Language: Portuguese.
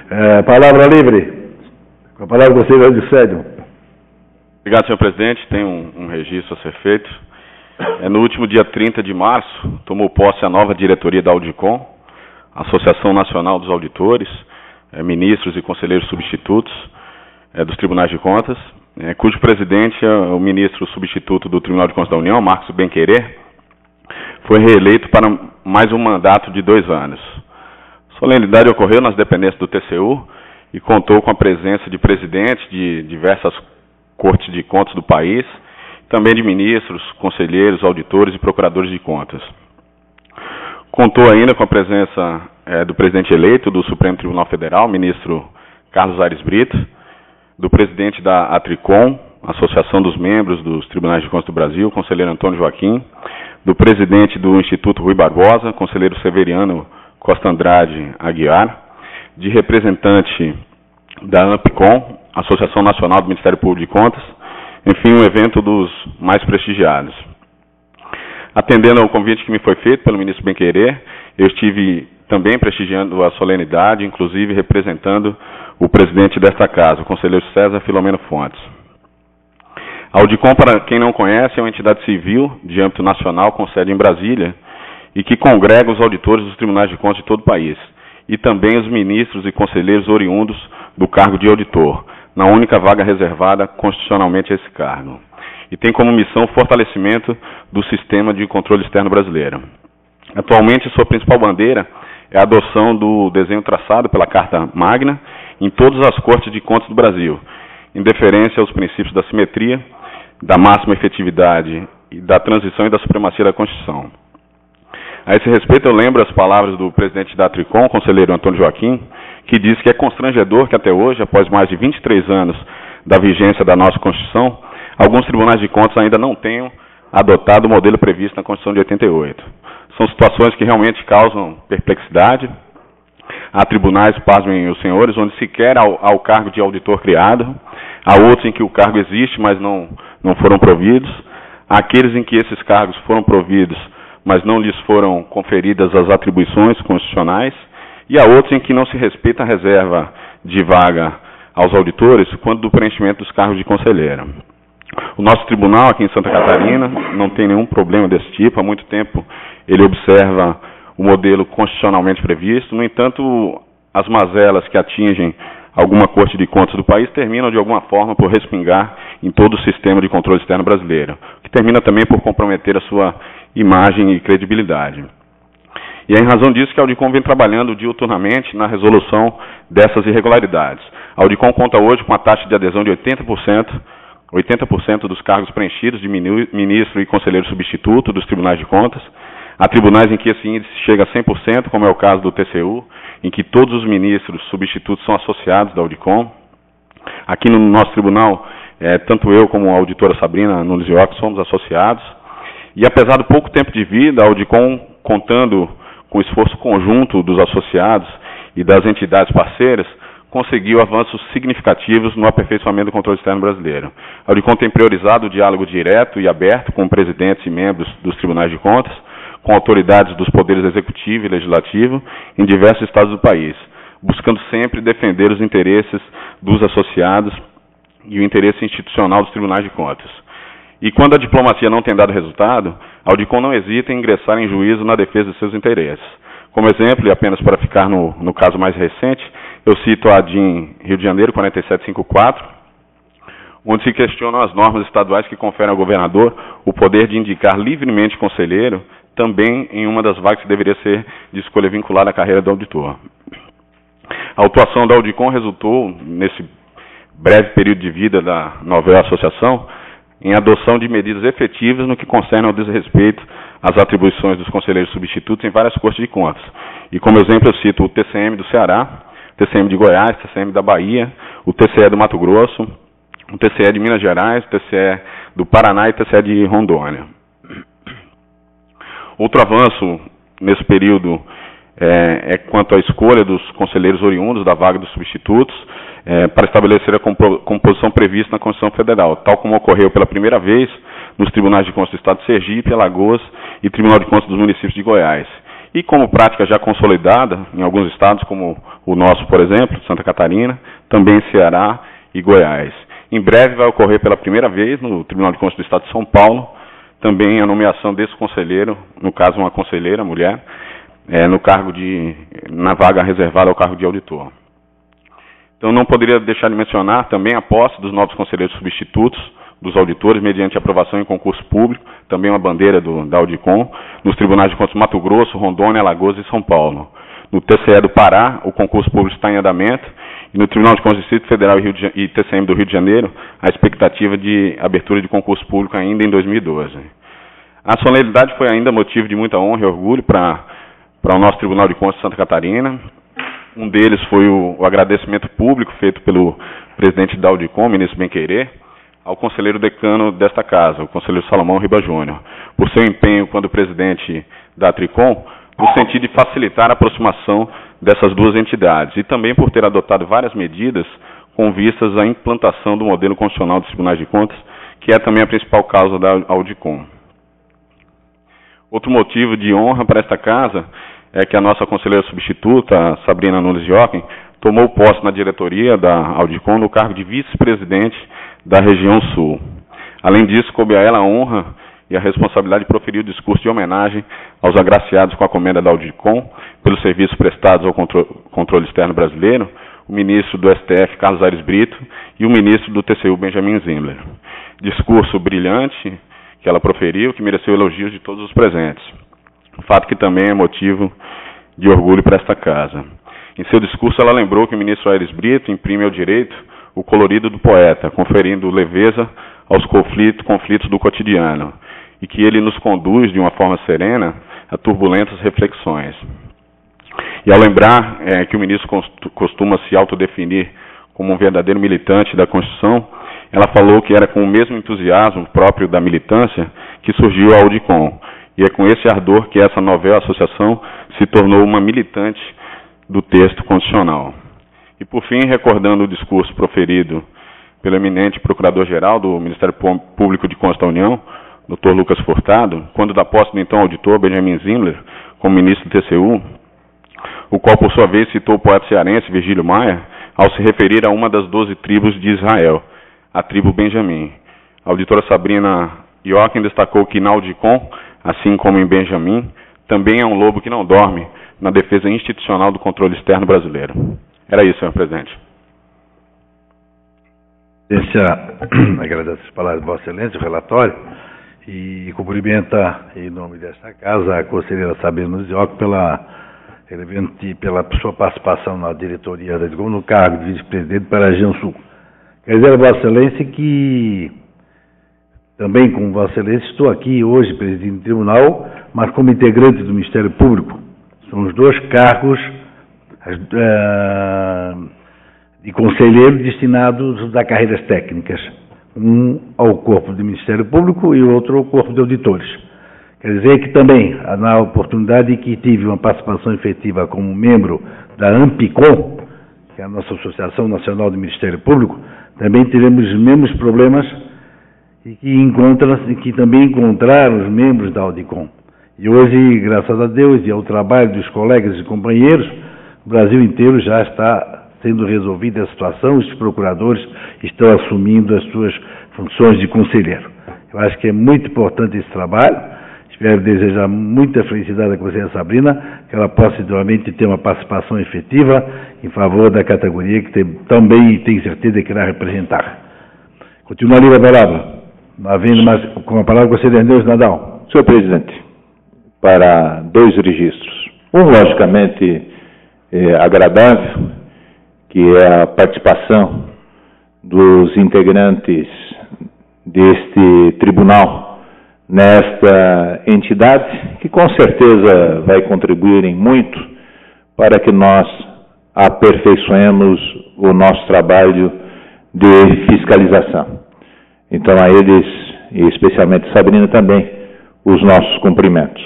Palavra livre. Com a palavra, conselheiro de Sédio. Obrigado, senhor presidente. Tem um registro a ser feito. No último dia 30 de março, tomou posse a nova diretoria da Audicom, Associação Nacional dos Auditores, ministros e conselheiros substitutos dos Tribunais de Contas, cujo presidente é o ministro substituto do Tribunal de Contas da União, Marcos Benquerer, foi reeleito para mais um mandato de 2 anos. A solenidade ocorreu nas dependências do TCU e contou com a presença de presidentes de diversas cortes de contas do país, também de ministros, conselheiros, auditores e procuradores de contas. Contou ainda com a presença do presidente eleito do Supremo Tribunal Federal, ministro Carlos Aires Brito, do presidente da Atricom, Associação dos Membros dos Tribunais de Contas do Brasil, conselheiro Antônio Joaquim, do presidente do Instituto Rui Barbosa, conselheiro Severiano Costa Andrade Aguiar, de representante da ANPCOM, Associação Nacional do Ministério Público de Contas, enfim, um evento dos mais prestigiados. Atendendo ao convite que me foi feito pelo ministro Benquerer, eu estive também prestigiando a solenidade, inclusive representando o presidente desta casa, o conselheiro César Filomeno Fontes. A Audicom, para quem não conhece, é uma entidade civil de âmbito nacional com sede em Brasília e que congrega os auditores dos tribunais de contas de todo o país e também os ministros e conselheiros oriundos do cargo de auditor, na única vaga reservada constitucionalmente a esse cargo. E tem como missão o fortalecimento do sistema de controle externo brasileiro. Atualmente, sua principal bandeira é a adoção do desenho traçado pela Carta Magna em todas as cortes de contas do Brasil, em deferência aos princípios da simetria, da máxima efetividade e da transição e da supremacia da Constituição. A esse respeito, eu lembro as palavras do presidente da Atricom, conselheiro Antônio Joaquim, que disse que é constrangedor que até hoje, após mais de 23 anos da vigência da nossa Constituição, alguns tribunais de contas ainda não tenham adotado o modelo previsto na Constituição de 88. São situações que realmente causam perplexidade. Há tribunais, pasmem os senhores, onde sequer há o cargo de auditor criado. Há outros em que o cargo existe, mas não foram providos. Há aqueles em que esses cargos foram providos, mas não lhes foram conferidas as atribuições constitucionais. E há outros em que não se respeita a reserva de vaga aos auditores quanto do preenchimento dos cargos de conselheiro. O nosso tribunal aqui em Santa Catarina não tem nenhum problema desse tipo. Há muito tempo ele observa o modelo constitucionalmente previsto. No entanto, as mazelas que atingem alguma corte de contas do país terminam de alguma forma por respingar em todo o sistema de controle externo brasileiro, que termina também por comprometer a sua imagem e credibilidade. E é em razão disso que a Audicom vem trabalhando diuturnamente na resolução dessas irregularidades. A Audicom conta hoje com a taxa de adesão de 80% dos cargos preenchidos de ministro e conselheiro substituto dos tribunais de contas. Há tribunais em que esse índice chega a 100%, como é o caso do TCU, em que todos os ministros substitutos são associados da Audicom. Aqui no nosso tribunal, tanto eu como a auditora Sabrina Nunes Ioc somos associados. E apesar do pouco tempo de vida, a Audicom, contando com o esforço conjunto dos associados e das entidades parceiras, conseguiu avanços significativos no aperfeiçoamento do controle externo brasileiro. A Audicom tem priorizado o diálogo direto e aberto com presidentes e membros dos tribunais de contas, com autoridades dos poderes executivo e legislativo em diversos estados do país, buscando sempre defender os interesses dos associados e o interesse institucional dos tribunais de contas. E quando a diplomacia não tem dado resultado, a Audicom não hesita em ingressar em juízo na defesa de seus interesses. Como exemplo, e apenas para ficar no caso mais recente, eu cito a DIN Rio de Janeiro 4754, onde se questionam as normas estaduais que conferem ao governador o poder de indicar livremente conselheiro, também em uma das vagas que deveria ser de escolha vinculada à carreira do auditor. A atuação da Audicom resultou, nesse breve período de vida da nova associação, em adoção de medidas efetivas no que concerne ao desrespeito às atribuições dos conselheiros substitutos em várias cortes de contas. E como exemplo eu cito o TCM do Ceará, TCM de Goiás, TCM da Bahia, o TCE do Mato Grosso, o TCE de Minas Gerais, o TCE do Paraná e o TCE de Rondônia. Outro avanço nesse período é quanto à escolha dos conselheiros oriundos da vaga dos substitutos para estabelecer a composição prevista na Constituição Federal, tal como ocorreu pela primeira vez nos tribunais de contas do Estado de Sergipe, Alagoas e Tribunal de Contas dos municípios de Goiás, e como prática já consolidada em alguns estados, como o nosso, por exemplo, Santa Catarina, também Ceará e Goiás. Em breve vai ocorrer pela primeira vez no Tribunal de Contas do Estado de São Paulo também a nomeação desse conselheiro, no caso uma conselheira, mulher, na vaga reservada ao cargo de auditor. Então não poderia deixar de mencionar também a posse dos novos conselheiros substitutos dos auditores mediante aprovação em concurso público, também uma bandeira da Audicom, nos tribunais de contas de Mato Grosso, Rondônia, Alagoas e São Paulo. No TCE do Pará, o concurso público está em andamento, e no Tribunal de Contas do Distrito Federal e TCM do Rio de Janeiro, a expectativa de abertura de concurso público ainda em 2012. A solenidade foi ainda motivo de muita honra e orgulho para o nosso Tribunal de Contas de Santa Catarina. Um deles foi o agradecimento público feito pelo presidente da Audicom, ministro Benqueire, ao conselheiro decano desta casa, o conselheiro Salomão Riba Júnior, por seu empenho quando presidente da Tricom, no sentido de facilitar a aproximação dessas duas entidades e também por ter adotado várias medidas com vistas à implantação do modelo constitucional dos tribunais de contas, que é também a principal causa da Audicom. Outro motivo de honra para esta casa é que a nossa conselheira substituta, Sabrina Nunes Jochen, tomou posse na diretoria da Audicom no cargo de vice-presidente da região sul. Além disso, coube a ela a honra e a responsabilidade de proferir o discurso de homenagem aos agraciados com a comenda da Audicom pelos serviços prestados ao controle externo brasileiro, o ministro do STF, Carlos Aires Brito, e o ministro do TCU, Benjamin Zimler. Discurso brilhante que ela proferiu, que mereceu elogios de todos os presentes. Fato que também é motivo de orgulho para esta casa. Em seu discurso, ela lembrou que o ministro Aires Brito imprime ao direito o colorido do poeta, conferindo leveza aos conflitos do cotidiano, e que ele nos conduz de uma forma serena a turbulentas reflexões. E ao lembrar que o ministro costuma se autodefinir como um verdadeiro militante da Constituição, ela falou que era com o mesmo entusiasmo próprio da militância que surgiu a Audicom, e é com esse ardor que essa novela associação se tornou uma militante do texto constitucional. E por fim, recordando o discurso proferido pelo eminente Procurador-Geral do Ministério Público de Contas da União, Dr. Lucas Furtado, quando da posse do então auditor Benjamin Zimler como ministro do TCU, o qual por sua vez citou o poeta cearense Virgílio Maia ao se referir a uma das 12 tribos de Israel, a tribo Benjamim. A auditora Sabrina Jochen destacou que na Audicom, assim como em Benjamim, também é um lobo que não dorme na defesa institucional do controle externo brasileiro. Era isso, senhor presidente. Agradeço as palavras de Vossa Excelência, o relatório, e cumprimenta, em nome desta casa, a conselheira Sabrina Nunes Jochen pela sua participação na diretoria da Audicom no cargo de vice-presidente para a região sul. Quer dizer a Vossa Excelência que, também com Vossa Excelência, estou aqui hoje presidindo o tribunal, mas como integrante do Ministério Público. São os dois cargos de conselheiro destinados a carreiras técnicas, um ao corpo do Ministério Público e o outro ao corpo de auditores. Quer dizer que também, na oportunidade que tive uma participação efetiva como membro da AMPICOM, que é a nossa Associação Nacional do Ministério Público, também tivemos os mesmos problemas e que também encontraram os membros da Audicom. E hoje, graças a Deus e ao trabalho dos colegas e companheiros, o Brasil inteiro já está sendo resolvida a situação, os procuradores estão assumindo as suas funções de conselheiro. Eu acho que é muito importante esse trabalho. Espero desejar muita felicidade à conselheira Sabrina, que ela possa realmente ter uma participação efetiva em favor da categoria que também tem certeza que irá representar. Continua ali a palavra. Com a palavra, conselheiro Neus Nadal. Senhor presidente, para 2 registros. Um, logicamente, agradável, que é a participação dos integrantes deste tribunal nesta entidade, que com certeza vai contribuir muito para que nós aperfeiçoemos o nosso trabalho de fiscalização. Então, a eles, e especialmente Sabrina também, os nossos cumprimentos.